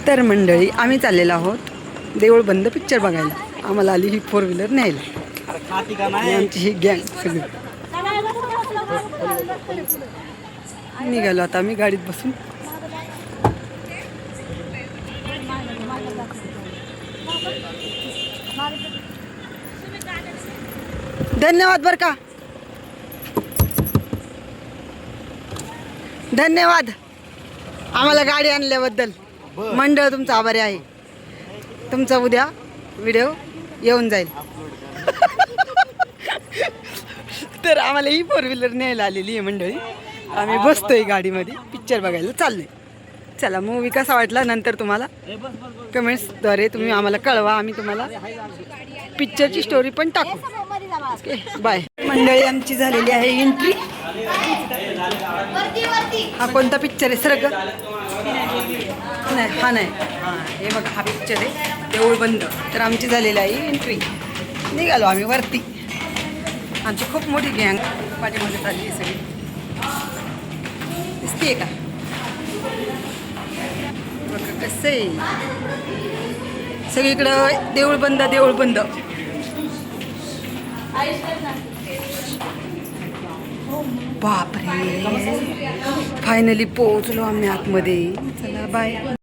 तर मंडळी आम्ही चाललेलो आहोत देऊळ बंद पिक्चर बघायला. आम्हाला आली ही 4 व्हीलर न्यायला आणि आमची ही गँग सगळी निघालो आता आम्ही गाडीत बसून. धन्यवाद बर का, धन्यवाद आम्हाला गाडी आणल्याबद्दल. मंडळ तुमचा आभारी आहे. तुमचा उद्या व्हिडिओ येऊन जाईल. तर आम्हाला ही 4 व्हीलर न्यायला आलेली आहे मंडळी. आम्ही बसतोय गाडीमध्ये पिक्चर बघायला चाललोय. चला मूवी कसा वाटला नंतर तुम्हाला कमेंट्सद्वारे तुम्ही आम्हाला कळवा. आम्ही तुम्हाला पिक्चरची स्टोरी पण टाकू. Okay bye. मंडळी आमची झालेली आहे एंट्री. हा कोणता पिक्चर आहे सर? नाही हा नाही, हां हे बघा हा पिक्चर आहे देऊळ बंद. तर आमची झालेली आहे एंट्री. निघालो आम्ही वरती. आमची खूप मोठी गँग पाठीमध्ये चालली आहे सगळी. दिसते का बघा कसं आहे सगळीकडं देऊळ बंद देऊळ बंद. बापरे फायनली पोहोचलो आम्ही आतमध्ये. चला बाय.